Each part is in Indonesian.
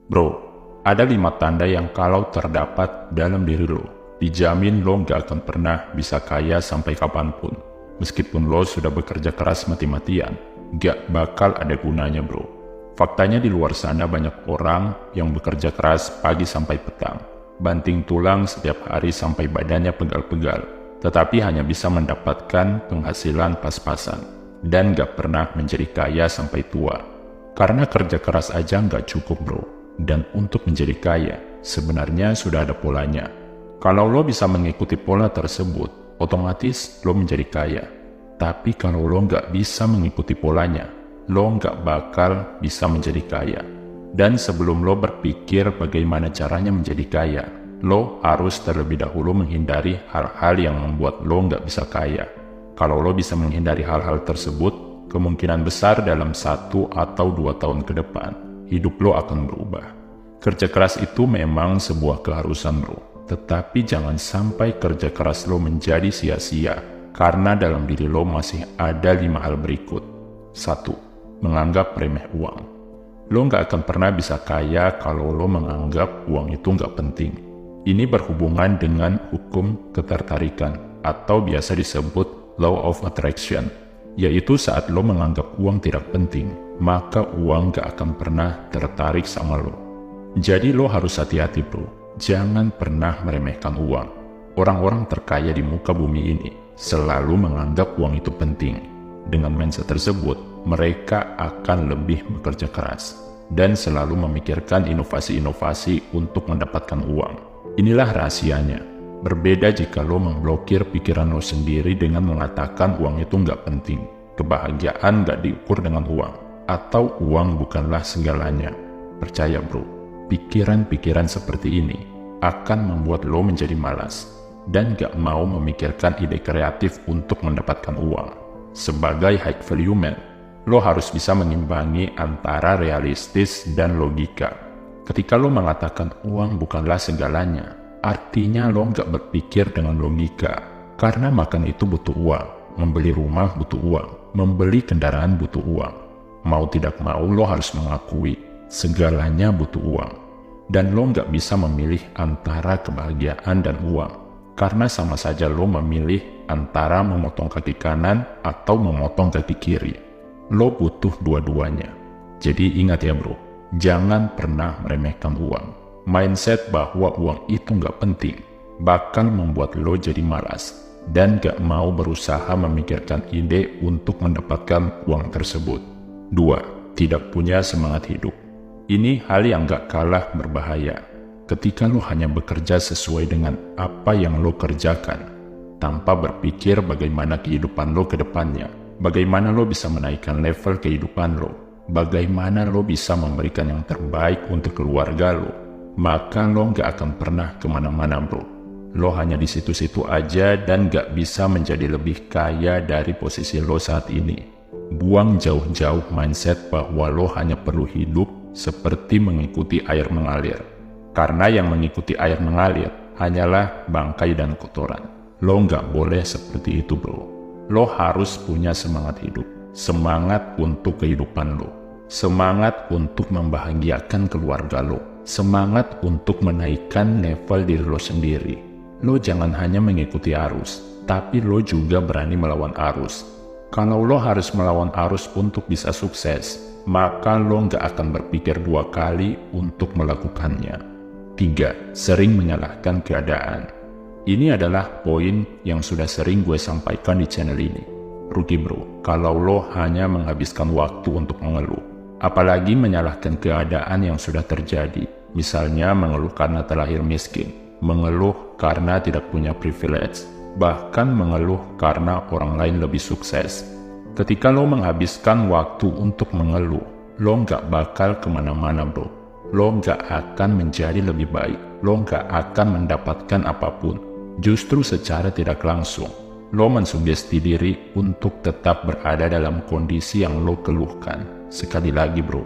Bro, ada 5 tanda yang kalau terdapat dalam diri lo, dijamin lo nggak akan pernah bisa kaya sampai kapanpun. Meskipun lo sudah bekerja keras mati-matian, nggak bakal ada gunanya bro. Faktanya di luar sana banyak orang yang bekerja keras pagi sampai petang, banting tulang setiap hari sampai badannya pegal-pegal, tetapi hanya bisa mendapatkan penghasilan pas-pasan, dan nggak pernah menjadi kaya sampai tua. Karena kerja keras aja nggak cukup bro. Dan untuk menjadi kaya, sebenarnya sudah ada polanya. Kalau lo bisa mengikuti pola tersebut, otomatis lo menjadi kaya. Tapi kalau lo nggak bisa mengikuti polanya, lo nggak bakal bisa menjadi kaya. Dan sebelum lo berpikir bagaimana caranya menjadi kaya, lo harus terlebih dahulu menghindari hal-hal yang membuat lo nggak bisa kaya. Kalau lo bisa menghindari hal-hal tersebut, kemungkinan besar dalam 1 atau 2 tahun ke depan, hidup lo akan berubah. Kerja keras itu memang sebuah keharusan bro, tetapi jangan sampai kerja keras lo menjadi sia-sia, karena dalam diri lo masih ada 5 hal berikut. 1. Menganggap remeh uang. Lo nggak akan pernah bisa kaya kalau lo menganggap uang itu nggak penting. Ini berhubungan dengan hukum ketertarikan, atau biasa disebut law of attraction, yaitu saat lo menganggap uang tidak penting, maka uang gak akan pernah tertarik sama lo. Jadi lo harus hati-hati bro, jangan pernah meremehkan uang. Orang-orang terkaya di muka bumi ini selalu menganggap uang itu penting. Dengan mindset tersebut, mereka akan lebih bekerja keras dan selalu memikirkan inovasi-inovasi untuk mendapatkan uang. Inilah rahasianya. Berbeda jika lo memblokir pikiran lo sendiri dengan mengatakan uang itu nggak penting. Kebahagiaan nggak diukur dengan uang, atau uang bukanlah segalanya. Percaya bro, pikiran-pikiran seperti ini akan membuat lo menjadi malas dan gak mau memikirkan ide kreatif untuk mendapatkan uang. Sebagai high value man, lo harus bisa mengimbangi antara realistis dan logika. Ketika lo mengatakan uang bukanlah segalanya, artinya lo gak berpikir dengan logika, karena makan itu butuh uang, membeli rumah butuh uang, membeli kendaraan butuh uang. Mau tidak mau lo harus mengakui, segalanya butuh uang. Dan lo nggak bisa memilih antara kebahagiaan dan uang, karena sama saja lo memilih antara memotong kaki kanan atau memotong kaki kiri. Lo butuh dua-duanya. Jadi ingat ya bro, jangan pernah meremehkan uang. Mindset bahwa uang itu nggak penting bakal membuat lo jadi malas dan gak mau berusaha memikirkan ide untuk mendapatkan uang tersebut. 2. Tidak punya semangat hidup. Ini hal yang gak kalah berbahaya. Ketika lo hanya bekerja sesuai dengan apa yang lo kerjakan, tanpa berpikir bagaimana kehidupan lo ke depannya, bagaimana lo bisa menaikkan level kehidupan lo, bagaimana lo bisa memberikan yang terbaik untuk keluarga lo, maka lo gak akan pernah kemana-mana bro. Lo hanya di situ-situ aja dan gak bisa menjadi lebih kaya dari posisi lo saat ini. Buang jauh-jauh mindset bahwa lo hanya perlu hidup seperti mengikuti air mengalir. Karena yang mengikuti air mengalir hanyalah bangkai dan kotoran. Lo gak boleh seperti itu bro. Lo harus punya semangat hidup. Semangat untuk kehidupan lo. Semangat untuk membahagiakan keluarga lo. Semangat untuk menaikkan level diri lo sendiri. Lo jangan hanya mengikuti arus, tapi lo juga berani melawan arus. Kalau lo harus melawan arus untuk bisa sukses, maka lo nggak akan berpikir 2 kali untuk melakukannya. 3. Sering menyalahkan keadaan. Ini adalah poin yang sudah sering gue sampaikan di channel ini. Rugi bro, kalau lo hanya menghabiskan waktu untuk mengeluh. Apalagi menyalahkan keadaan yang sudah terjadi. Misalnya mengeluh karena terlahir miskin, mengeluh karena tidak punya privilege, bahkan mengeluh karena orang lain lebih sukses. Ketika lo menghabiskan waktu untuk mengeluh, lo nggak bakal kemana-mana bro. Lo nggak akan menjadi lebih baik, lo nggak akan mendapatkan apapun. Justru secara tidak langsung, lo mensugesti diri untuk tetap berada dalam kondisi yang lo keluhkan. Sekali lagi bro,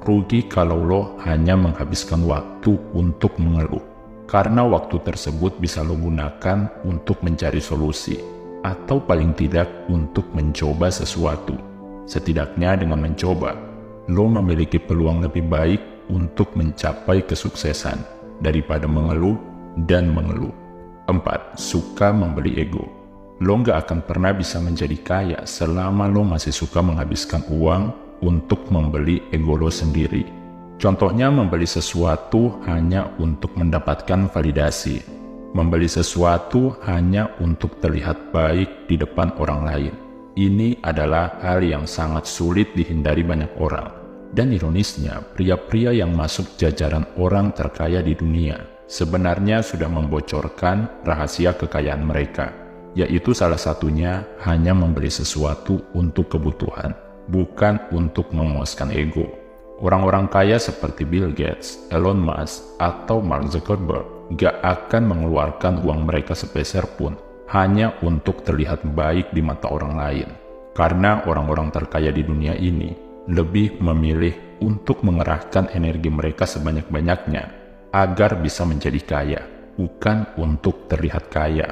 rugi kalau lo hanya menghabiskan waktu untuk mengeluh. Karena waktu tersebut bisa lo gunakan untuk mencari solusi, atau paling tidak untuk mencoba sesuatu. Setidaknya dengan mencoba, lo memiliki peluang lebih baik untuk mencapai kesuksesan daripada mengeluh dan mengeluh. 4. Suka membeli ego. Lo nggak akan pernah bisa menjadi kaya selama lo masih suka menghabiskan uang untuk membeli ego lo sendiri. Contohnya membeli sesuatu hanya untuk mendapatkan validasi. Membeli sesuatu hanya untuk terlihat baik di depan orang lain. Ini adalah hal yang sangat sulit dihindari banyak orang. Dan ironisnya, pria-pria yang masuk jajaran orang terkaya di dunia sebenarnya sudah membocorkan rahasia kekayaan mereka, yaitu salah satunya hanya membeli sesuatu untuk kebutuhan, bukan untuk memuaskan ego. Orang-orang kaya seperti Bill Gates, Elon Musk, atau Mark Zuckerberg gak akan mengeluarkan uang mereka sepeser pun hanya untuk terlihat baik di mata orang lain. Karena orang-orang terkaya di dunia ini lebih memilih untuk mengerahkan energi mereka sebanyak-banyaknya agar bisa menjadi kaya, bukan untuk terlihat kaya.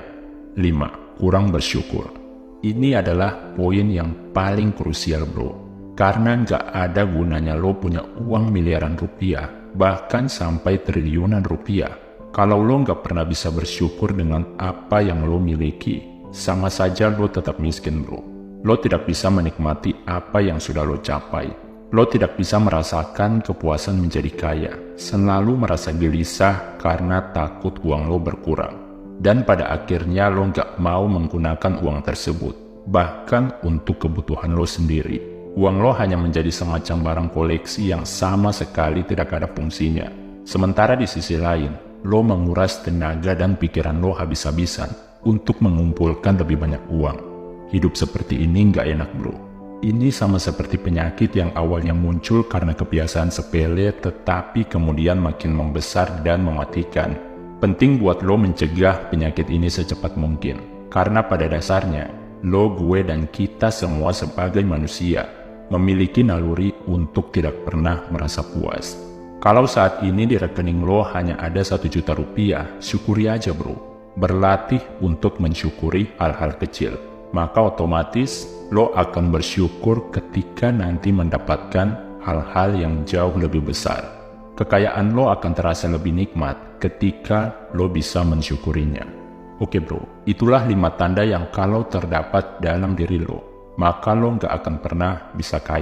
5. Kurang bersyukur. Ini adalah poin yang paling krusial bro, karena nggak ada gunanya lo punya uang miliaran rupiah, bahkan sampai triliunan rupiah, kalau lo nggak pernah bisa bersyukur dengan apa yang lo miliki. Sama saja lo tetap miskin bro. Lo tidak bisa menikmati apa yang sudah lo capai. Lo tidak bisa merasakan kepuasan menjadi kaya, selalu merasa gelisah karena takut uang lo berkurang. Dan pada akhirnya lo nggak mau menggunakan uang tersebut, bahkan untuk kebutuhan lo sendiri. Uang lo hanya menjadi semacam barang koleksi yang sama sekali tidak ada fungsinya. Sementara di sisi lain, lo menguras tenaga dan pikiran lo habis-habisan untuk mengumpulkan lebih banyak uang. Hidup seperti ini nggak enak bro. Ini sama seperti penyakit yang awalnya muncul karena kebiasaan sepele tetapi kemudian makin membesar dan mematikan. Penting buat lo mencegah penyakit ini secepat mungkin. Karena pada dasarnya, lo, gue, dan kita semua sebagai manusia memiliki naluri untuk tidak pernah merasa puas. Kalau saat ini di rekening lo hanya ada 1 juta rupiah, syukuri aja bro. Berlatih untuk mensyukuri hal-hal kecil. Maka otomatis lo akan bersyukur ketika nanti mendapatkan hal-hal yang jauh lebih besar. Kekayaan lo akan terasa lebih nikmat ketika lo bisa mensyukurinya. Oke bro, itulah 5 tanda yang kalau terdapat dalam diri lo, maka lo nggak akan pernah bisa kaya.